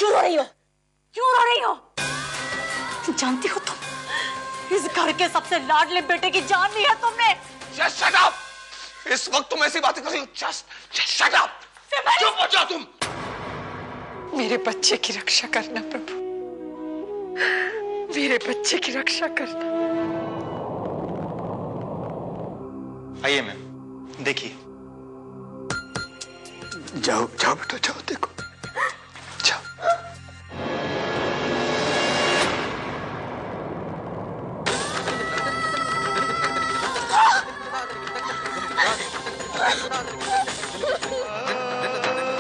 क्यों रो रही हो? क्यों रो रही हो? जानती हो तुम इस घर के सबसे लाडले बेटे की जान ली है तुमने। Just shut up! इस वक्त तुम ऐसी बातें कर रही हो। Just shut up! चुप हो जाओ तुम। मेरे बच्चे की रक्षा करना प्रभु, मेरे बच्चे की रक्षा करना। आइए मैम, देखिए। जाओ जाओ बेटा, जाओ देखो, जाओ।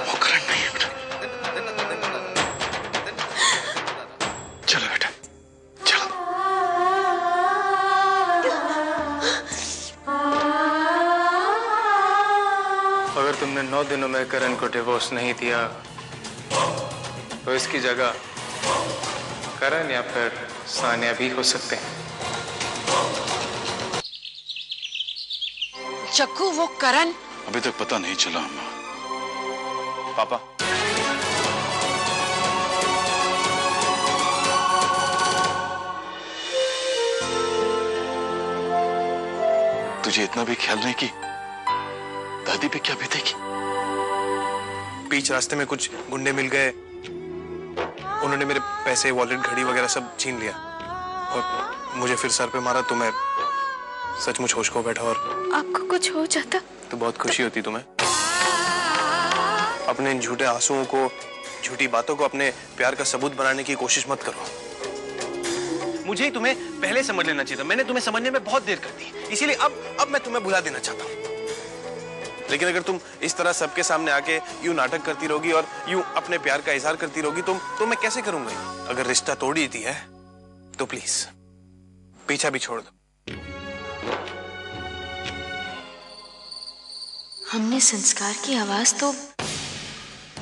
वो करण नहीं है बेटा। चलो बेटा, चलो। अगर तुमने 9 दिनों में करण को डिवोर्स नहीं दिया तो इसकी जगह करण या फिर सानिया भी हो सकते हैं। जग्गू, वो करण अभी तक पता नहीं चला अम्मा। पापा, तुझे इतना भी ख्याल नहीं कि दादी पे क्या बीतेगी? बीच रास्ते में कुछ गुंडे मिल गए, उन्होंने मेरे पैसे, वॉलेट, घड़ी वगैरह सब छीन लिया और मुझे फिर सर पे मारा तो मैं सचमुच होश खो बैठा। और आपको कुछ हो जाता तो बहुत खुशी होती तुम्हें। अपने इन झूठे आंसुओं को, झूठी बातों को अपने प्यार का सबूत बनाने की कोशिश मत करो। मुझे ही तुम्हें पहले समझ लेना चाहिए था। मैंने तुम्हें समझने में बहुत देर कर दी, इसीलिए अब मैं तुम्हें भुला देना चाहता हूँ। लेकिन अगर तुम इस तरह सबके सामने आके यूं नाटक करती रहोगी और यूं अपने प्यार का इजहार करती रहोगी तो मैं कैसे करूंगा? अगर रिश्ता तोड़ ही दी है तो प्लीज पीछा भी छोड़ दो। हमने संस्कार की आवाज तो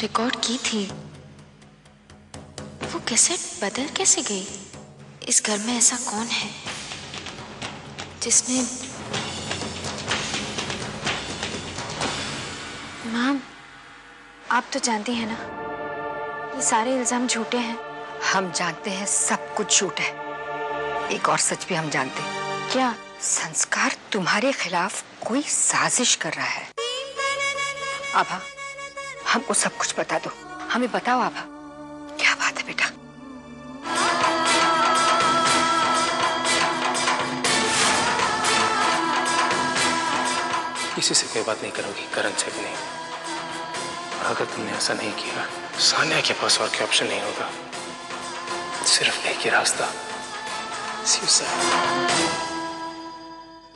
रिकॉर्ड की थी, वो कैसेट बदल कैसे गई? इस घर में ऐसा कौन है जिसने? माम, आप तो जानती हैं ना, ये सारे इल्जाम झूठे हैं। हम जानते हैं सब कुछ झूठ है। एक और सच भी हम जानते हैं। क्या? संस्कार तुम्हारे खिलाफ कोई साजिश कर रहा है। आभा, हमको सब कुछ बता दो। हमें बताओ आभा, क्या बात है बेटा? किसी से कोई बात नहीं करोगी, करण से भी नहीं। और अगर तुमने ऐसा नहीं किया, सानिया के पास और कोई ऑप्शन नहीं होगा, सिर्फ एक ही रास्ता,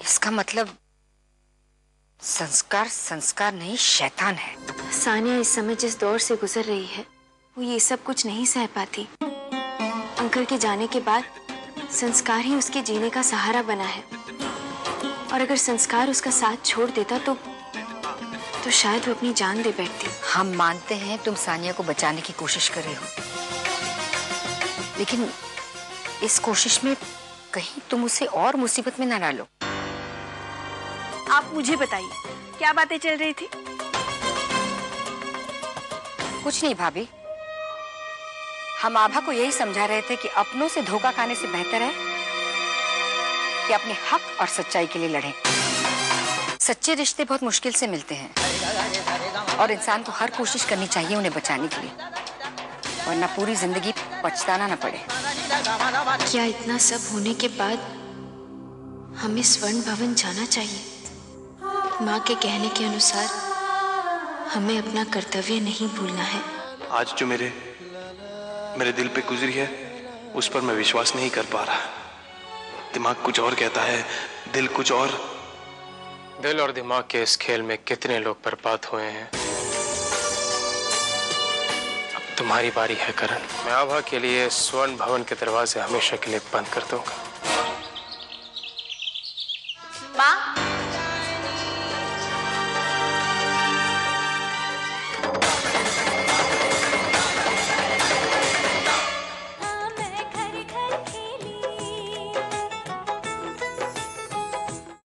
इसका मतलब संस्कार नहीं, शैतान है। सानिया इस समय जिस दौर से गुजर रही है वो ये सब कुछ नहीं सह पाती। अंकल के जाने के बाद संस्कार ही उसके जीने का सहारा बना है, और अगर संस्कार उसका साथ छोड़ देता तो शायद वो अपनी जान दे बैठती। हम मानते हैं तुम सानिया को बचाने की कोशिश कर रहे हो, लेकिन इस कोशिश में कहीं तुम उसे और मुसीबत में ना डालो। आप मुझे बताइए, क्या बातें चल रही थी? कुछ नहीं भाभी, हम आभा को यही समझा रहे थे कि अपनों से धोखा खाने से बेहतर है कि अपने हक और सच्चाई के लिए लड़ें। सच्चे रिश्ते बहुत मुश्किल से मिलते हैं और इंसान को हर कोशिश करनी चाहिए उन्हें बचाने के लिए, वरना पूरी जिंदगी पछताना न पड़े। क्या इतना सब होने के बाद हमें स्वर्ण भवन जाना चाहिए? माँ के कहने के अनुसार हमें अपना कर्तव्य नहीं भूलना है। आज जो मेरे दिल पे गुजरी है उस पर मैं विश्वास नहीं कर पा रहा। दिमाग कुछ और कहता है, दिल कुछ और। दिल और दिमाग के इस खेल में कितने लोग बर्बाद हुए हैं। अब तुम्हारी बारी है करण। मैं आभा के लिए स्वर्ण भवन के दरवाजे हमेशा के लिए बंद कर दूंगा। माँ,